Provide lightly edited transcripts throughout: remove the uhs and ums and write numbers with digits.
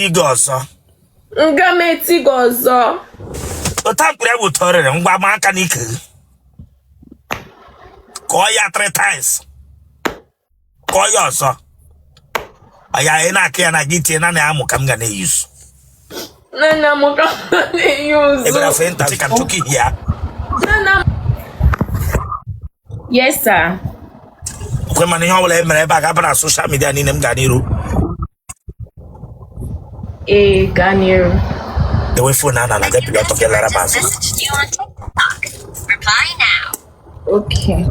Igozo. Ngameti gozo. Otampere bụ torere ngwa ma aka n'ike. Kọọ ya 3 times. Kọọ ya ọzọ. Aya ị na-aka ya na gị tie na na-amụ ka m ga na-eyuzu. Nana mo ka na-eyuzu. Ebe na fe nta ka ntoki ya. Nana. Yes, sir. Kwe mana ihe ọbụla emere ebe a ga-aba na social media niile m ga n'iru. Ganiru. The way phone na get people talking like that. Reply now. Okay.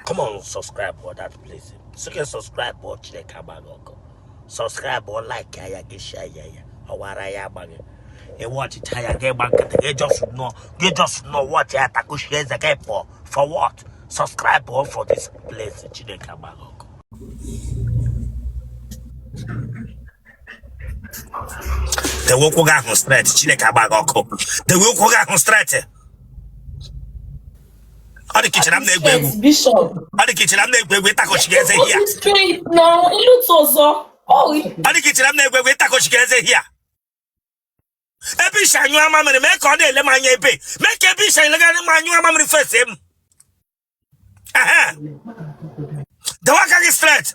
Come on, subscribe for that place. So you can subscribe or check out. Subscribe or like ya get share ya. Awara ya bag. And watch it higher get back. You just know what you have to share the game for what? Subscribe or for this place. Chineka Bagoko. The work will go straight. Chineka Bagoko. The work will go straight. All the kitchen I'm there. Bishop. All the kitchen I'm there. We tackle she gets here. Straight no, it looks also. Oh, all the kitchen I'm there. We tackle she gets here. Ebi shanyu amamre make all the lemanya ebe. Make ebi shanyu manyu amamre first him. Aha. The work is straight.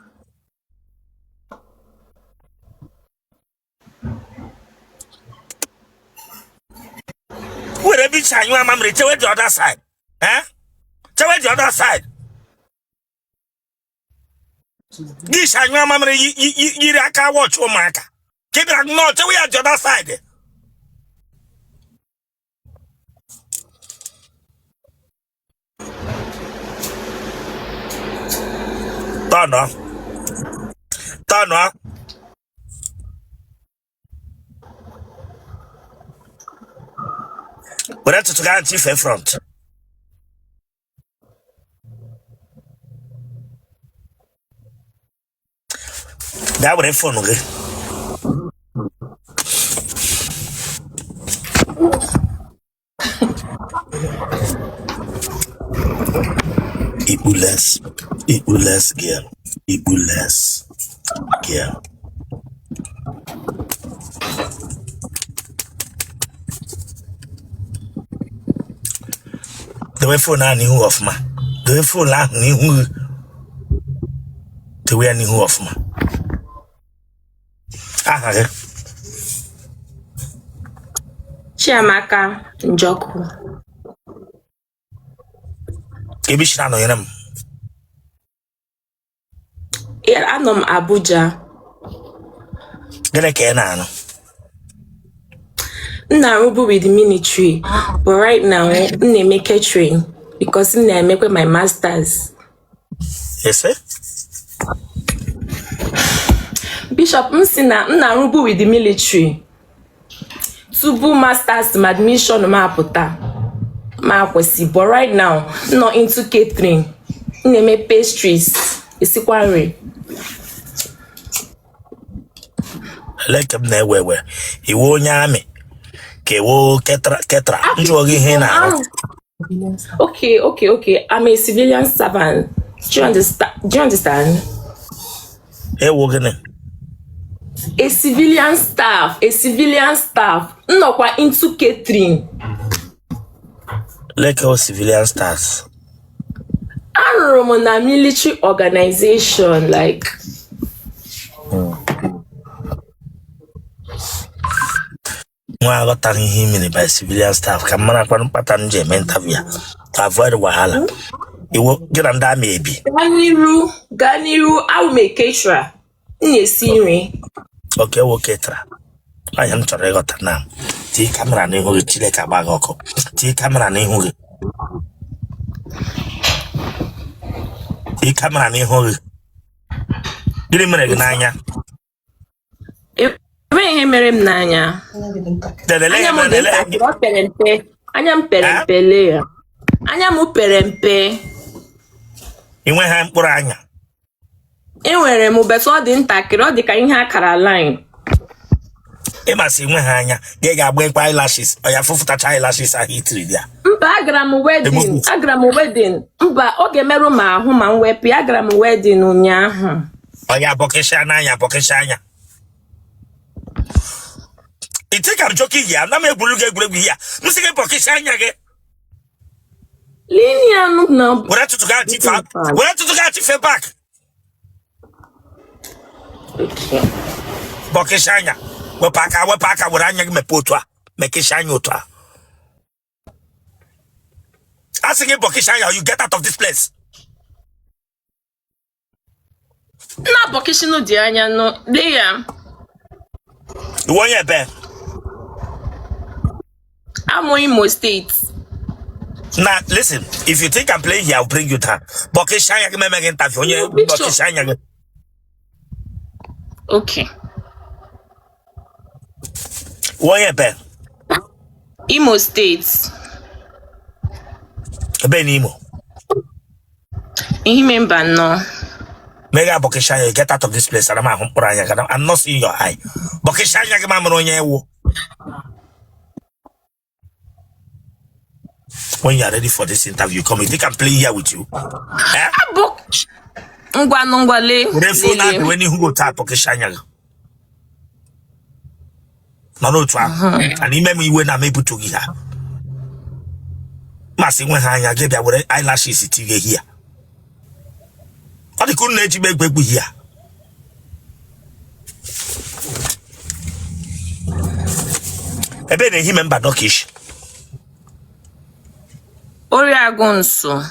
Where ebi shanyu amamre to the other side. Eh? To the other side. This shanyu amamre you aka watch o maka. Keep it no to the other side. Turn on. We're at to guarantee fair front. That would have fun, okay? Ikpuless girl. Ikpuless girl. The way for now, new of ma. The way for now, new. The way new of ma. Okay. Chiamaka Njoku. Ebishina no yenem. Anom Abuja. Gene ke na no. Narubu with the military, but right now I make catering because I make my masters. Yes, sir. Bishop, Narubu with the military. Tubu masters my admission ma kwesi, but right now not into catering. I make pastries. Isikware. Like them there where he won't yami. Kewo ketra. Okay. I'm a civilian servant. Do you understand? Hey, wogan. A civilian staff. No, quite into catering. Like our civilian stars. I'm a military organization, like. I got telling him by civilian staff. Come on, I can't pattern interview to avoid wahala. You will get on that maybe. Ganiru, I will make caterer. Okay, tra. I am to regot now. Take camera and who chile cabagoko. Take camera and who. Take camera and who. Didn't recognize. Nanya. Anyam perempele. Anyamu perempe. Inwe ha mkpụrụ anya. Enwere m beso dị ntakịrị ọ dị ka ihe akara line. must see when hanya. They got blank eyelashes. Or your full touch eyelashes are hit there. Agram wedding. Okay, meruma, whom and we piagram wedding unya. Oh, yeah, Bokeshana, Bokeshana. It take I'm joking here. Let me buluga here. Music Bokeshana. Linear no. What to get it What to get it back? Bokeshana. Wepaka, what I me potwa. Make it shine your toa. Asking Bokeshana, you get out of this place. Na Bokeshino Dianya no. There. You want your bed? I'm on Imo State. Now, listen, if you think I'm playing here, I'll bring you down. Bokeshana, me make interview. Bokeshana. Okay. What your bed? Imo State. Ben Imo. Remember no. Mega Bokeshana, get out of this place. I'm not seeing your eye. Bokeshana, when you are ready for this interview, come. You think I'm playing here with you? When you go tap Bokeshana. No, and he made me when I'm able to get her. Massing when I get there with eyelashes here. But they couldn't let you make baby here. I bet him and Badokish. Oria Gonso.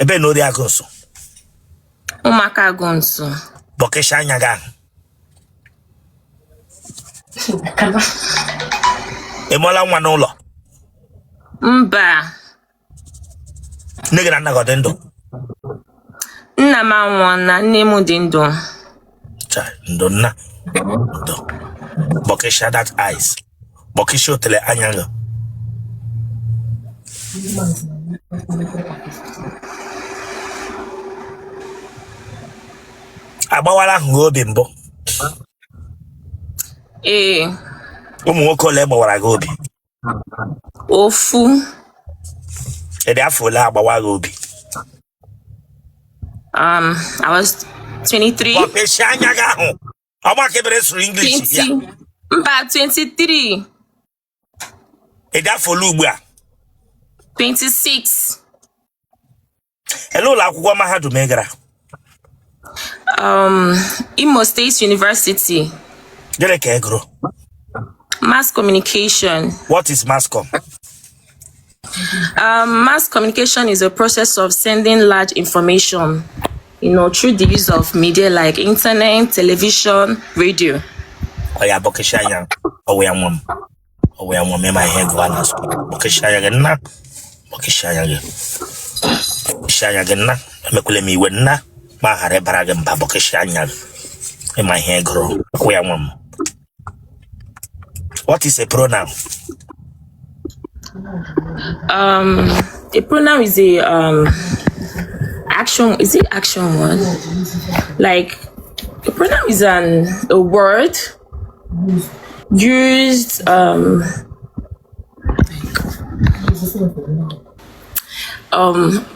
I bet no, they are Gonso. Umaka Gonso. Bokeshana. Emola Wanola. Mba. Nigga, na godendo. Nama wana nemu dindo. Ndona. Ndo. Bokesha that eyes. Bokesha Otele anyanga. Abawala ngobi mbo. Umuoko lemo wara gobi. Ofu. Ede afola abawala gobi. I was 23. Bokesha anyaga ho. Aba kebere su English 20. Mba 23. Ede afolu ugbu a. 26. Hello la akwụkwọ mahadum egara. Imo State University. Gere ka egro. Mass communication. What is mass com? Mass communication is a process of sending large information, through the use of media like internet, television, radio. Oh yeah, Bokesha yang. Oh we am me my head one. Bokesha yang na. Bokesha yang. Bokesha yang na. Me kule mi wenna. Ma hare baraga mba Bokesha yang. In my hair grow. We am. What is a pronoun? A pronoun is a action. Is it action one? Like a pronoun is a word used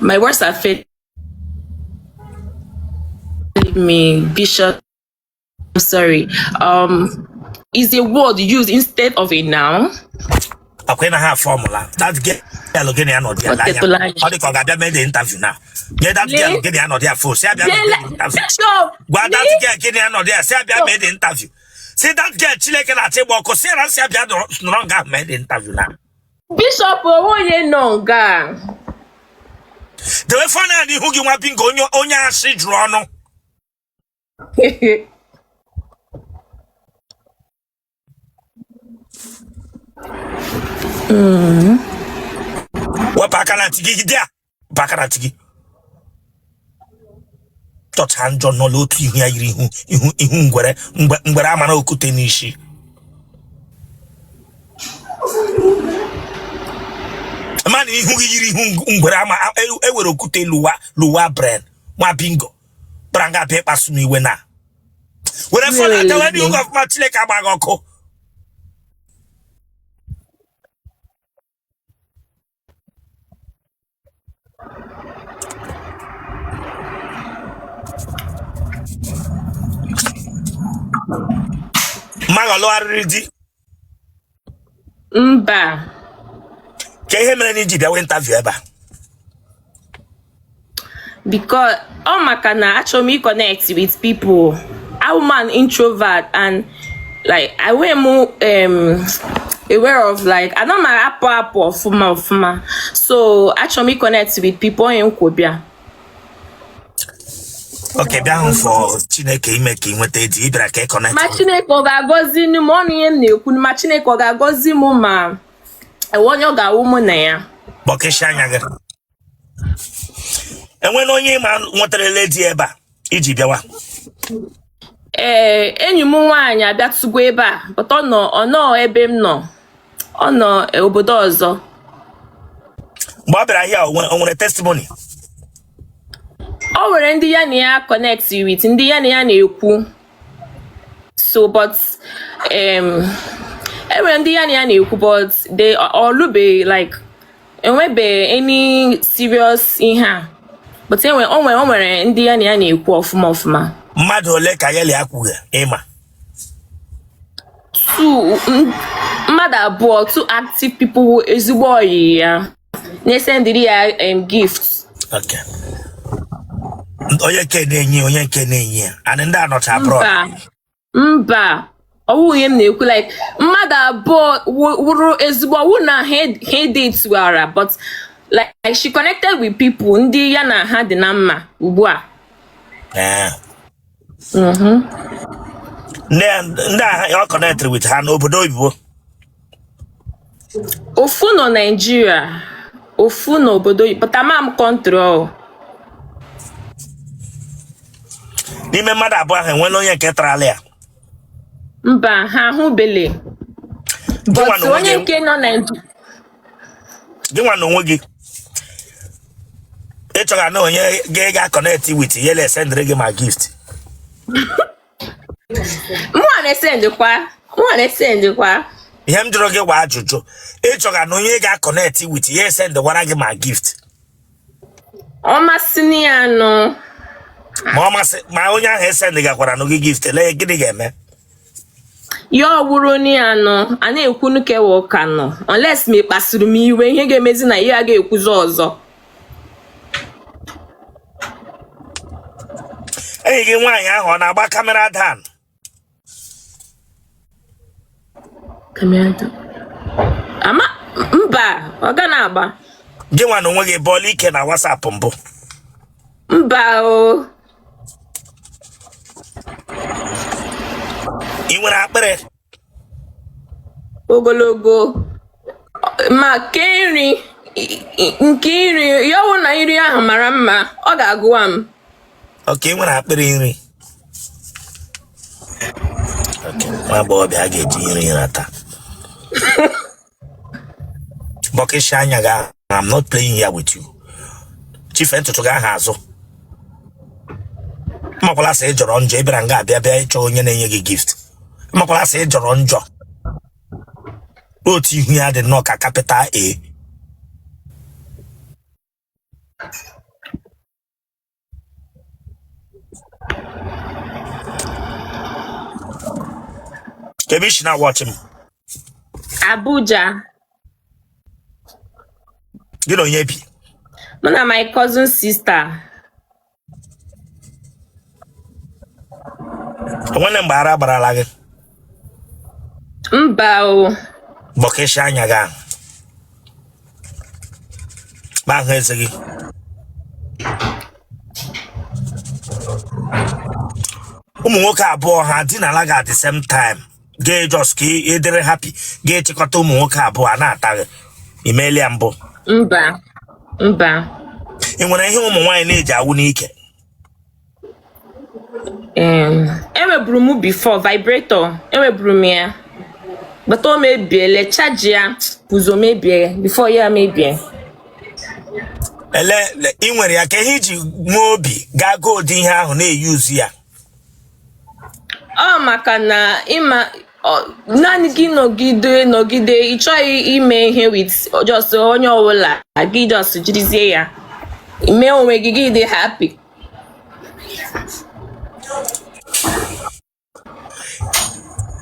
my words are fit me bishop. Sorry. Is a word used instead of a noun. Okay, I have formula. That get again and not the how they call that made the interview now. Yeah, that girl get the other for say that girl get the other say made the interview. Say that girl Chile can table because say that made the interview now. Bishop Owoye Nonga. The way for now the who you want bingo on your shit draw no. What Bakanatigi there? Bakanatigi. Tot hand John no low to you here in Ngwaramano Kutenishi. A man who you Ngwarama, Ewer Kute Lua brand, my bingo. Branga papers me when I. When I tell you of Matileka Bagoko. Magalo aridi. Mba. Ke ihe mere ni ji bịa interview ebe a? Because maka na actually connect with people. I'm an introvert and like I way more aware of like I don't my apple fuma. So actually connect with people in Kobia. Okay, bịa for Chineke ime ka inweta eji ibra ka connect. Ma Chineke ọ ga-agọzi nu ma ọnụ ihe m na-ekwu ma Chineke ọ ga-agọzi mụ ma onye ọ ga-awụ mụ na ya. Bọkeshi anya gị. Enwe onye ma nwetara lady ebe a iji bịawa. Enyi m nwaanyị abịatụgo ebe a, but ọ nọ ebe m nọ. Ọ nọ obodo ọzọ. Mgbe ọ bịara ahịa o nwere testimony. O nwere ndị ya na ya connect with ndị ya na ya na-ekwu. So but enwere ndị ya na ya na-ekwu but they olube like enwebe any serious ihe a. But o nwere ndị ya na ya na-ekwu ọfụma. Mmadụ ole ka ya li akwụghị ịma? Mmadụ abụọ, 2 active people ezigbo oyi ya. Na-esendiri ya gifts. Okay. Onye nke na-enye ya. And ndị anọcha abroad. Mba. Ọwụ ihe m na-ekwu like mmadụ abụọ wụrụ ezigbo ọwụ na ha datewara but like she connected with people ndị ya na ha dị na mma ugbu a. Ndị a connect with ha n'obodo oyibo. Ofu nọ Nigeria, ofu n'obodo oyibo, but I'm control. N'ime mmadụ abụọ ahụ enwela onye nke tara ya. Mba, ha ahụbele. But onye nke nọ Nigeria. Gị nwa na onwe gị. Ị chọrọ na onye ga connect with ya le send gị ma gift. Mwa na-esendikwa. Ihe m jụrụ gị gwa ajụjụ. Ị chọrọ na onye ga connect with ya send wara gị ma gift. Ọ masị ya nọ. Ma onye ahụ send gakwara n'oge gift le gịnị ga-eme? Ya ọwụrụ ni ya nọ, a na-ekwu nuke ụka nọ. Unless me kpasuru m iwe ihe ga-emezi na ya ga-ekwuzi ọzọ. Enyi gị nwaanyị ahụ ọ na-agba kamera down? Mba, ọ ga na-agba. Gị nwa na onwe gị bọọlụ ike na WhatsApp mbụ? Mba o. Ị nwere akpịrị? Ogologo. Ma nke nri ya wụ na nri ahụ mara mma, ọ ga-agụwa m. Okay, ị nwere akpịrị nri. Okay, nwa agbọghọbịa a ga-eji nri nata. Bọkeshi anya gị, I'm not playing here with you. Chife ntutu gị aha azụ. Makwala sị jọrọ njọ ịbịara nga abịa ịchọ onye na-enye gị gift. Makwala sị jọrọ njọ. Otu ihu ya dị nnọọ ka capital A. Kebishi na watch him. Abuja. You know Yepi. Mona my cousin sister. When mbara baralage. Mba o. Bọkeshi anya ga. Ba hezegi. Ụmụ nwoke abụọ ha dị na laga at the same time. Gay just ki edere happy. Gay chịkọta ụmụ nwoke abụọ na-ataghị. Imelia mbụ. Mba. Ị nwere ihe ụmụ nwaanyị na-eji awụ n'ike? Enweburu m before vibrator. Enweburu m ya. But o mebiele charge ya puzo mebie before ya mebie. Ị nwere ya ka ihe iji nwe obi gaa gold ihe ahụ na-eyuzu ya? Maka na ịma naanị gị nọgide ị chọghị ime ihe with just onye ọbụla gị just jirizie ya ime onwe gị dị happy.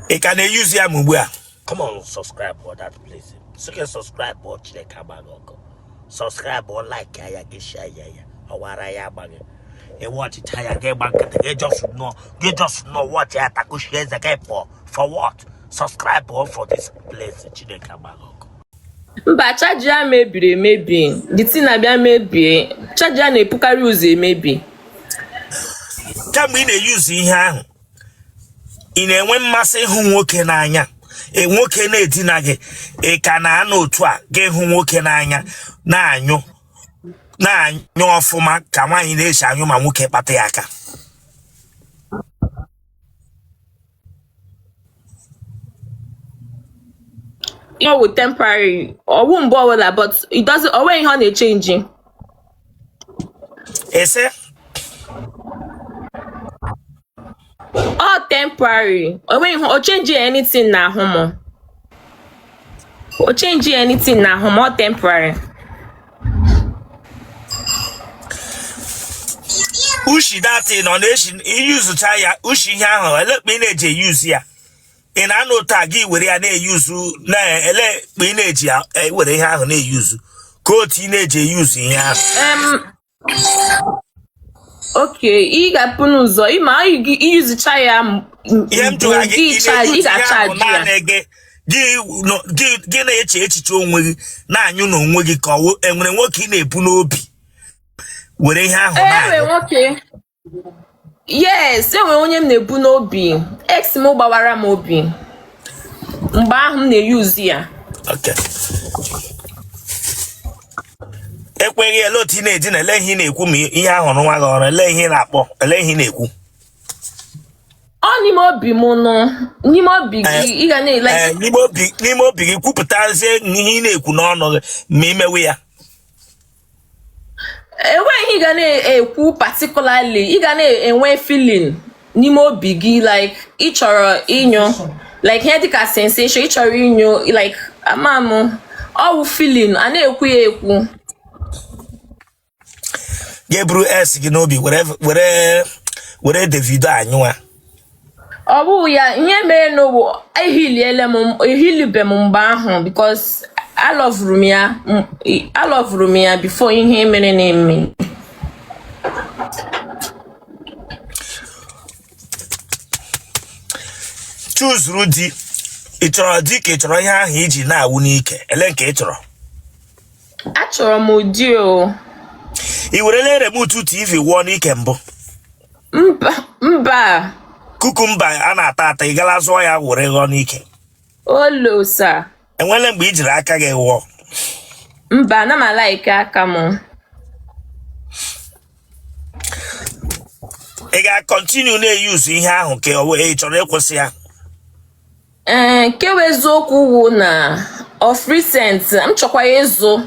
You can use ya mubua. Come on, subscribe for that place. So you can subscribe or check Kabago. Subscribe or like ya get share ya. Awara ya bag. And watch it ya get back. You just know what ya taku shares again for what? Subscribe or for this place Kabago. Mba charge ya mebiri emebi. The thing abia mebi. Charge ya na-epukari ụzọ emebi. Come in use ihe ahụ. Ị na-enwe mmasị ịhụ nwoke n'anya. Nwoke na-edina gị. Ị ka na-anọ otu a ga-ehụ nwoke n'anya na-anyụ ọfụma ka nwaanyị na-esi anyụ ma nwoke kpata ya aka. It will temporary or won't bother, but it doesn't always how they changing. Is it? All temporary. Or when or changing anything now, homo. Or changing anything now, homo temporary. Ushi that in on nation, you use the tire, Ushi Yama, let me use here. In I know tagi where they use na ele teenage where they have they use co teenage using okay, you got punuzo, you might use the chaya give na you know when you call and when working a punobi where they have okay. Yes, enwe onye m na-ebu n'obi. Ex m gbawara m obi. Mgbe ahụ m na-use ya. Okay. Ekweghị elo teenage na ele ihe na-ekwu m ihe ahụ nwa gị ọrụ ele ihe na-akpọ ele ihe na-ekwu. Ọ n'ime obi m nọ. N'ime obi gị ị ga na-like. N'ime obi gị kwupụtazie ihe ị na-ekwu n'ọnụ gị ma imewe ya. When he gonna particularly, he gonna feeling n'ime obi gị like each or inyo like headache sensation each or inyo like amamu all feeling and ekwu Gebru S gị n'obi were Davido anyụwa. Ọ bụ ya ihe mere n'obo ehilibe m mgbe ahụ because I love Rumia before in him and me. Choose Rudy. It's a dick, it's a hiji na unique. Elenke etro. Actually, modio. He would let a mutu TV one ikembo. Mba. Kukumba anatata igalazoya wore gonike. Oh, lo, sir. And when I'm beach, I can get war. Mba na malaika come on. I got continue to use in here, okay, away to Requosia. Kewezoku na of recent, I'm chokwayezo,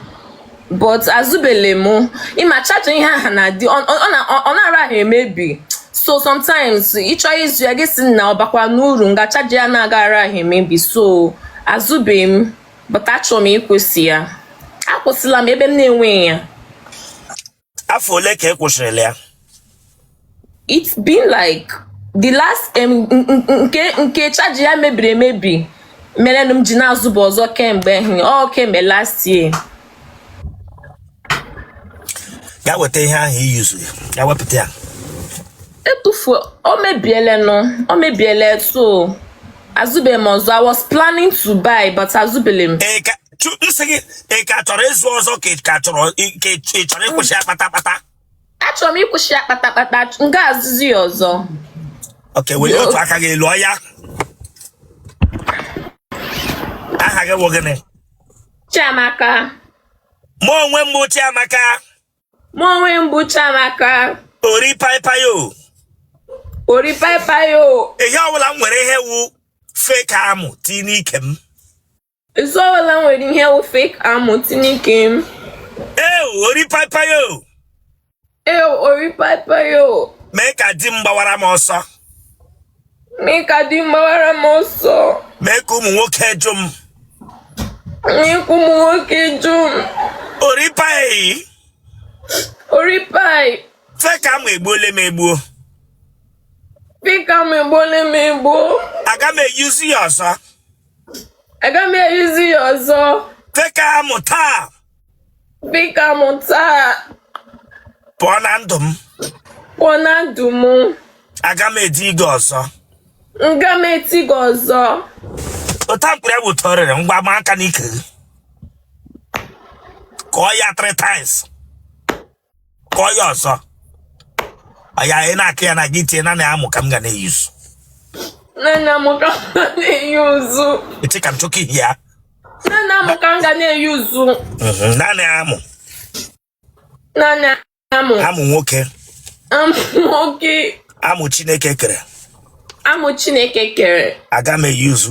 but azubelemo, in my chat in here, on a maybe. So sometimes each is you guess now, bakwa nuru, nga chaja na gara him maybe so. Azubim, but actually, Kusia. I was la maybe name. I feel like It's been like the last nke charge ya maybe. Melenum Jina Zubozo came all came last year. That would tell her he used that what put there. Or maybe so. Azubem, I was planning to buy, but Azubelem. A catores was okay, catro, Actually, we share pata ngaziozo. Okay, we look like a lawyer. I have a working. Chiamaka. More when Chiamaka. More when Chiamaka. Ori Papayo. Ori Papayo. A yawalam where he fake amu, tini kem. It's all along wedding here with fake amu, tini kem. Ori Papayo. Ori Papayo. Make a dimbawara mosa. Make a dimbawara moso. Make walk Ori pai. Fake amu ebole mebo. Fake amu ebole mebo. Aga me use yours. Aga me use yours. Feka muta. Feka muta. Ponandum. Ponandum. Aga me digozo. Nga me tigozo. Otampure butore ngwa maka nike. Call ya 3 times. Call yourself. Aya ina kia na giti na na amu kam ga na use. Nana mo ka na use. Iti kam choki here. Nana mo ka ga na use. Nana amu. Nana amu. Amu nwoke. Amu nwoke. Amu Chineke kere. Amu Chineke kere. Aga me use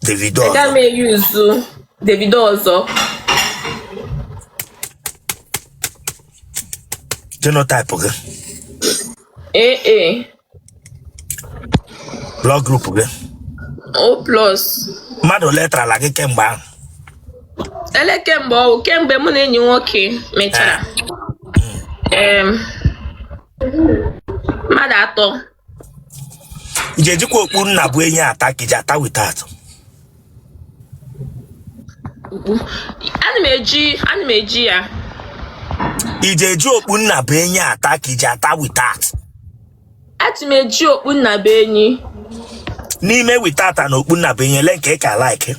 Davido. Aga me use Davido ozo. Genotype okay. AA. Blood group okay. O plus. Mado letra la kemba. Ele kemba o kembe mu na enyi nwoke mechara. Mmadụ atọ. Ijeji kwa okpu nna bụ enyi ata kiji ata without. Ana m eji ya. Ijeji okpu nna bụ enyi ata kiji ata without. Ati m eji okpu nna bụ enyi. N'ime without na okpu nna bụ enyi ele nke ka like.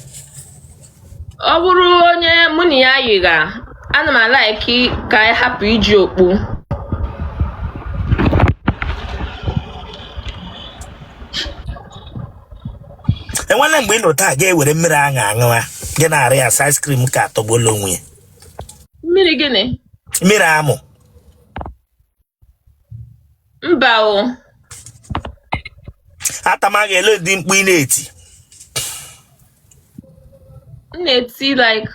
Ọ bụrụ onye mụ na ya yiga, ana m like ka anyị hapụ iji okpu. Enwele mgbe ị taa ga-ewere mmiri aṅụ gị na-arị ya ice cream ka atọgbolo onwe ya. Mmiri gịnị? Mmiri amụ. Mba o. Atama ga-ele dị mkpu ị na-eti. Na-eti like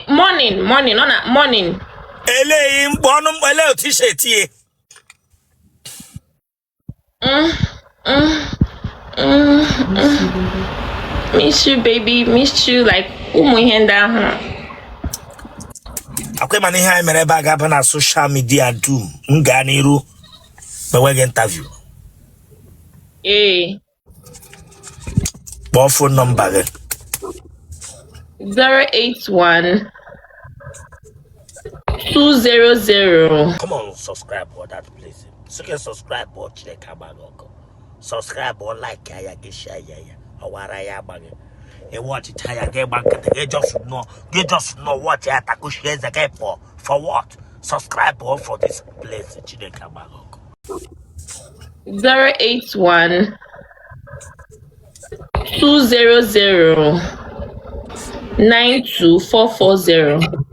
morning, ọ na morning. Eleghị mkpu ọnụ mkpu ele otu isi etinye. Miss you, baby. Miss you like ụmụ ihe ndị ahụ. Akwe mana ihe anyị mere ebe a ga-aba na social media dum m gaa n'iru meweghị interview. Kpọọ phone number gị. 081 200. Come on, subscribe for that place. So you can subscribe or check Chiamaka. Subscribe or like ya get share ya. Awara ya bang. And watch it ya get bank. You just know what ya taku shares again for what? Subscribe or for this place Chiamaka. 081 200 92440.